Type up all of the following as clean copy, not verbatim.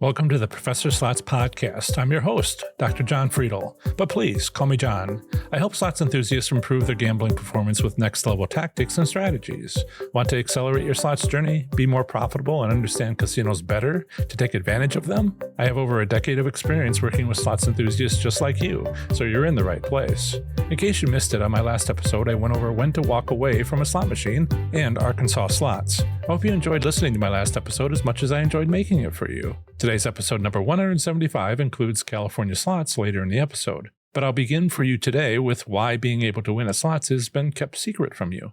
Welcome to the Professor Slots Podcast. I'm your host, Dr. John Friedel, but please call me John. I help slots enthusiasts improve their gambling performance with next-level tactics and strategies. Want to accelerate your slots journey, be more profitable, and understand casinos better to take advantage of them? I have over a decade of experience working with slots enthusiasts just like you, so you're in the right place. In case you missed it on my last episode, I went over when to walk away from a slot machine and Arkansas slots. I hope you enjoyed listening to my last episode as much as I enjoyed making it for you. Today's episode number 175 includes California slots later in the episode, but I'll begin for you today with why being able to win at slots has been kept secret from you.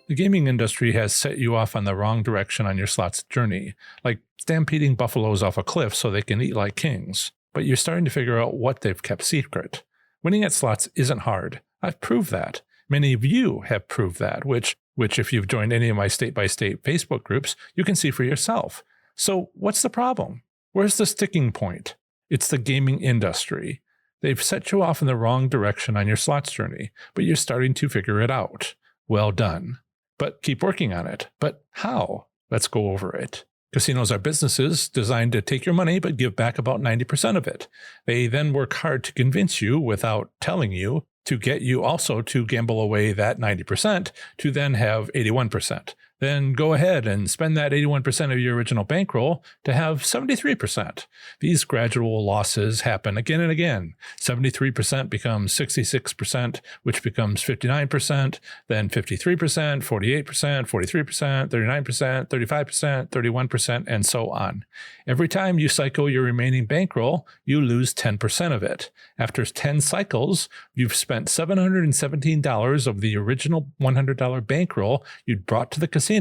The gaming industry has set you off on the wrong direction on your slots journey, like stampeding buffaloes off a cliff so they can eat like kings, but you're starting to figure out what they've kept secret. Winning at slots isn't hard. I've proved that. Many of you have proved that, which if you've joined any of my state-by-state Facebook groups, you can see for yourself. So what's the problem? Where's the sticking point? It's the gaming industry. They've set you off in the wrong direction on your slots journey, but you're starting to figure it out. Well done. But keep working on it. But how? Let's go over it. Casinos are businesses designed to take your money but give back about 90% of it. They then work hard to convince you, without telling you, to get you also to gamble away that 90% to then have 81%. Then go ahead and spend that 81% of your original bankroll to have 73%. These gradual losses happen again and again. 73% becomes 66%, which becomes 59%, then 53%, 48%, 43%, 39%, 35%, 31%, and so on. Every time you cycle your remaining bankroll, you lose 10% of it. After 10 cycles, you've spent $717 of the original $100 bankroll you'd brought to the casino,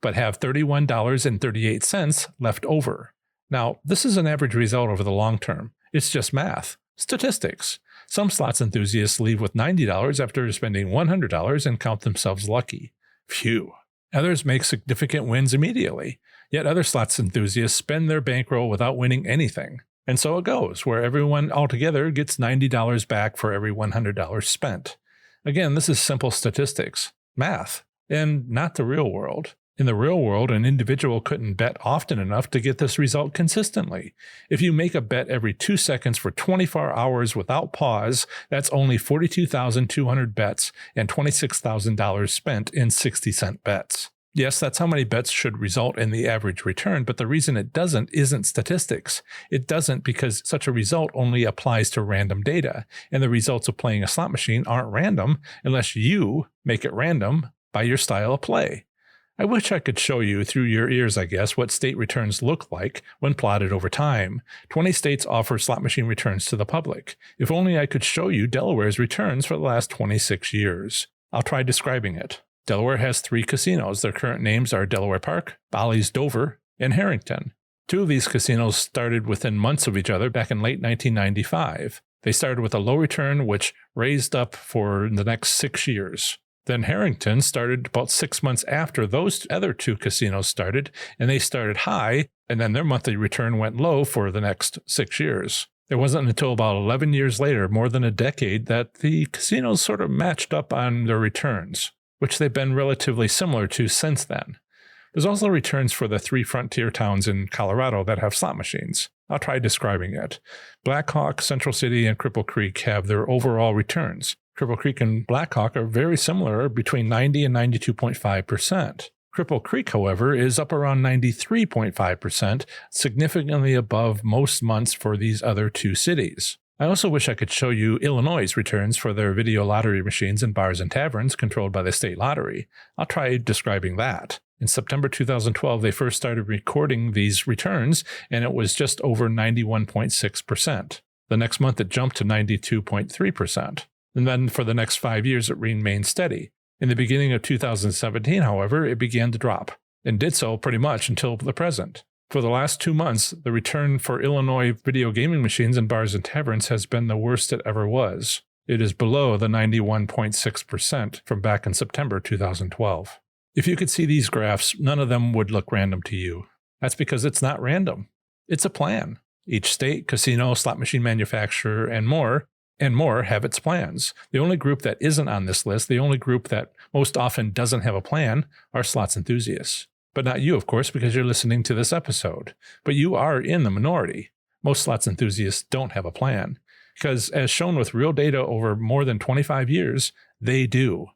but have $31.38 left over. Now, this is an average result over the long term. It's just math, statistics. Some slots enthusiasts leave with $90 after spending $100 and count themselves lucky. Phew. Others make significant wins immediately. Yet other slots enthusiasts spend their bankroll without winning anything. And so it goes, where everyone altogether gets $90 back for every $100 spent. Again, this is simple statistics, math, and not the real world. In the real world, an individual couldn't bet often enough to get this result consistently. If you make a bet every 2 seconds for 24 hours without pause, that's only 42,200 bets and $26,000 spent in 60-cent bets. Yes, that's how many bets should result in the average return, but the reason it doesn't isn't statistics. It doesn't because such a result only applies to random data, and the results of playing a slot machine aren't random unless you make it random by your style of play. I wish I could show you through your ears, I guess, what state returns look like when plotted over time. 20 states offer slot machine returns to the public. If only I could show you Delaware's returns for the last 26 years. I'll try describing it. Delaware has 3 casinos. Their current names are Delaware Park, Bally's Dover, and Harrington. 2 of these casinos started within months of each other back in late 1995. They started with a low return, which raised up for the next 6 years. Then Harrington started about 6 months after those other 2 casinos started, and they started high, and then their monthly return went low for the next 6 years. It wasn't until about 11 years later, more than a decade, that the casinos sort of matched up on their returns, which they've been relatively similar to since then. There's also returns for the 3 frontier towns in Colorado that have slot machines. I'll try describing it. Black Hawk, Central City, and Cripple Creek have their overall returns. Cripple Creek and Black Hawk are very similar, between 90 and 92.5%. Cripple Creek, however, is up around 93.5%, significantly above most months for these other 2 cities. I also wish I could show you Illinois' returns for their video lottery machines in bars and taverns controlled by the state lottery. I'll try describing that. In September 2012, they first started recording these returns, and it was just over 91.6%. The next month, it jumped to 92.3%. And then for the next 5 years, it remained steady. In the beginning of 2017, however, it began to drop, and did so pretty much until the present. For the last 2 months, the return for Illinois video gaming machines in bars and taverns has been the worst it ever was. It is below the 91.6% from back in September 2012. If you could see these graphs, none of them would look random to you. That's because it's not random. It's a plan. Each state, casino, slot machine manufacturer, and more have its plans. The only group that isn't on this list, the only group that most often doesn't have a plan, are slots enthusiasts. But not you, of course, because you're listening to this episode. But you are in the minority. Most slots enthusiasts don't have a plan. Because as shown with real data over more than 25 years, they do.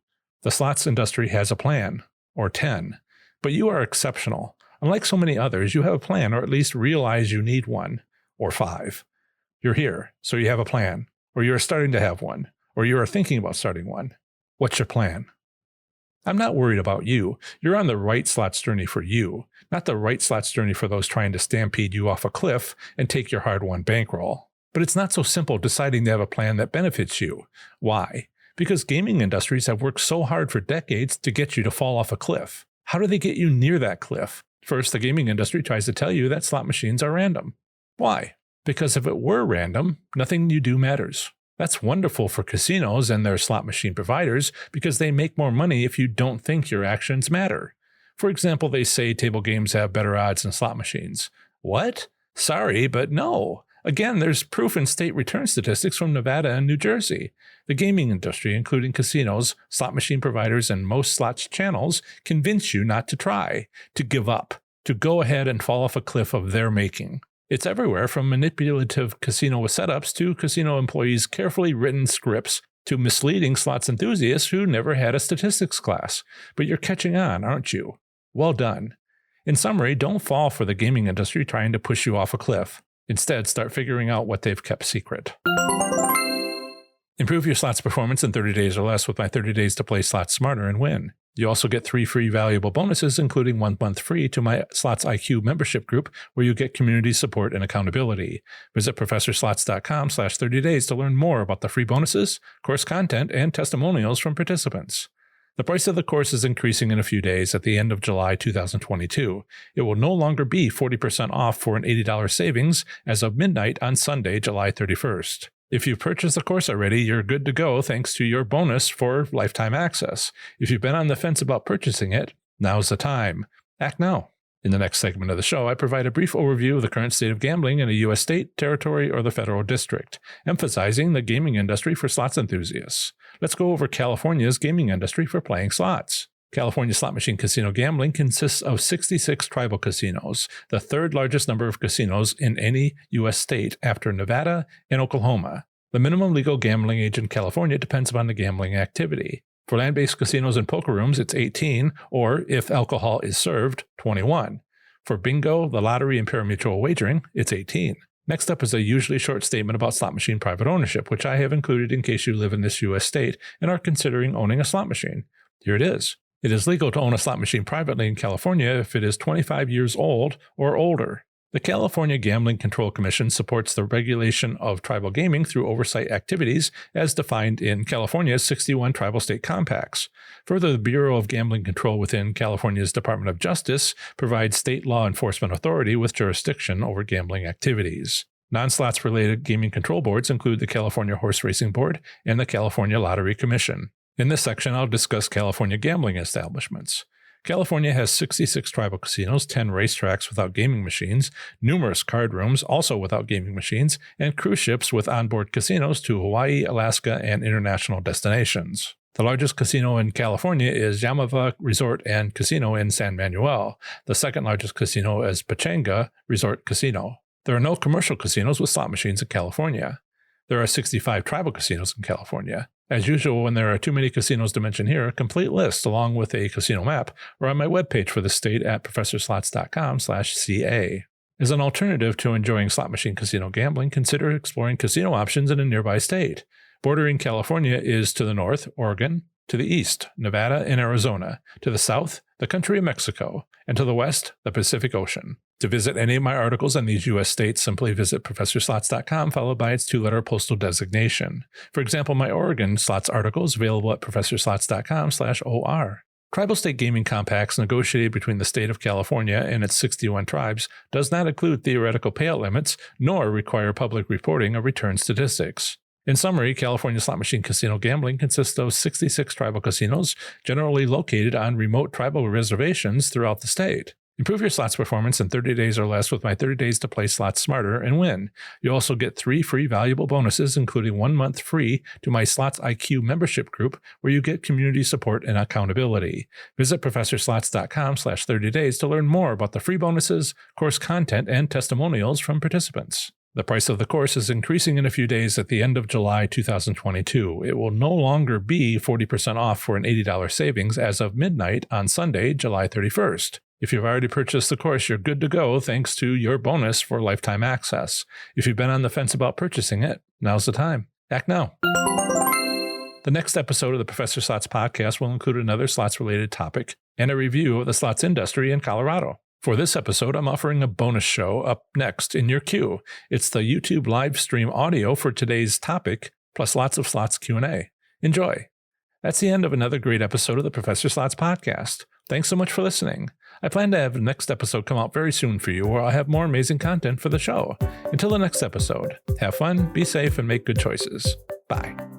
The slots industry has a plan, or 10. But you are exceptional. Unlike so many others, you have a plan, or at least realize you need one, or 5. You're here, so you have a plan, or you are starting to have one, or you are thinking about starting one. What's your plan? I'm not worried about you. You're on the right slots journey for you, not the right slots journey for those trying to stampede you off a cliff and take your hard-won bankroll. But it's not so simple deciding to have a plan that benefits you. Why? Because gaming industries have worked so hard for decades to get you to fall off a cliff. How do they get you near that cliff? First, the gaming industry tries to tell you that slot machines are random. Why? Because if it were random, nothing you do matters. That's wonderful for casinos and their slot machine providers because they make more money if you don't think your actions matter. For example, they say table games have better odds than slot machines. What? Sorry, but no. Again, there's proof in state return statistics from Nevada and New Jersey. The gaming industry, including casinos, slot machine providers, and most slots channels, convince you not to try, to give up, to go ahead and fall off a cliff of their making. It's everywhere from manipulative casino setups to casino employees' carefully written scripts to misleading slots enthusiasts who never had a statistics class. But you're catching on, aren't you? Well done. In summary, don't fall for the gaming industry trying to push you off a cliff. Instead, start figuring out what they've kept secret. Improve your slots performance in 30 days or less with my 30 days to play slots smarter and win. You also get 3 free valuable bonuses, including 1 month free to my Slots IQ membership group, where you get community support and accountability. Visit ProfessorSlots.com/30 days to learn more about the free bonuses, course content, and testimonials from participants. The price of the course is increasing in a few days at the end of July 2022. It will no longer be 40% off for an $80 savings as of midnight on Sunday, July 31st. If you've purchased the course already, you're good to go thanks to your bonus for lifetime access. If you've been on the fence about purchasing it, now's the time. Act now. In the next segment of the show, I provide a brief overview of the current state of gambling in a U.S. state, territory, or the federal district, emphasizing the gaming industry for slots enthusiasts. Let's go over California's gaming industry for playing slots. California slot machine casino gambling consists of 66 tribal casinos, the third largest number of casinos in any U.S. state after Nevada and Oklahoma. The minimum legal gambling age in California depends upon the gambling activity. For land-based casinos and poker rooms, it's 18, or if alcohol is served, 21. For bingo, the lottery, and pari-mutuel wagering, it's 18. Next up is a usually short statement about slot machine private ownership, which I have included in case you live in this U.S. state and are considering owning a slot machine. Here it is. It is legal to own a slot machine privately in California if it is 25 years old or older. The California Gambling Control Commission supports the regulation of tribal gaming through oversight activities as defined in California's 61 tribal state compacts. Further, the Bureau of Gambling Control within California's Department of Justice provides state law enforcement authority with jurisdiction over gambling activities. Non-slots related gaming control boards include the California Horse Racing Board and the California Lottery Commission. In this section, I'll discuss California gambling establishments. California has 66 tribal casinos, 10 racetracks without gaming machines, numerous card rooms also without gaming machines, and cruise ships with onboard casinos to Hawaii, Alaska, and international destinations. The largest casino in California is Yamava Resort and Casino in San Manuel. The second largest casino is Pechanga Resort Casino. There are no commercial casinos with slot machines in California. There are 65 tribal casinos in California. As usual, when there are too many casinos to mention here, a complete list along with a casino map are on my webpage for the state at ProfessorSlots.com/CA. As an alternative to enjoying slot machine casino gambling, consider exploring casino options in a nearby state. Bordering California is to the north, Oregon, to the east, Nevada and Arizona, to the south, the country of Mexico, and to the west, the Pacific Ocean. To visit any of my articles on these U.S. states, simply visit ProfessorSlots.com followed by its 2-letter postal designation. For example, my Oregon slots article is available at ProfessorSlots.com/OR. Tribal state gaming compacts negotiated between the state of California and its 61 tribes does not include theoretical payout limits, nor require public reporting of return statistics. In summary, California slot machine casino gambling consists of 66 tribal casinos, generally located on remote tribal reservations throughout the state. Improve your slots performance in 30 days or less with my 30 days to play slots smarter and win. You also get 3 free valuable bonuses, including 1 month free to my Slots IQ membership group, where you get community support and accountability. Visit ProfessorSlots.com/30 days to learn more about the free bonuses, course content, and testimonials from participants. The price of the course is increasing in a few days at the end of July 2022. It will no longer be 40% off for an $80 savings as of midnight on Sunday, July 31st. If you've already purchased the course, you're good to go thanks to your bonus for lifetime access. If you've been on the fence about purchasing it, now's the time. Act now. The next episode of the Professor Slots podcast will include another slots-related topic and a review of the slots industry in Colorado. For this episode, I'm offering a bonus show up next in your queue. It's the YouTube live stream audio for today's topic, plus lots of slots Q&A. Enjoy. That's the end of another great episode of the Professor Slots podcast. Thanks so much for listening. I plan to have the next episode come out very soon for you, where I'll have more amazing content for the show. Until the next episode, have fun, be safe, and make good choices. Bye.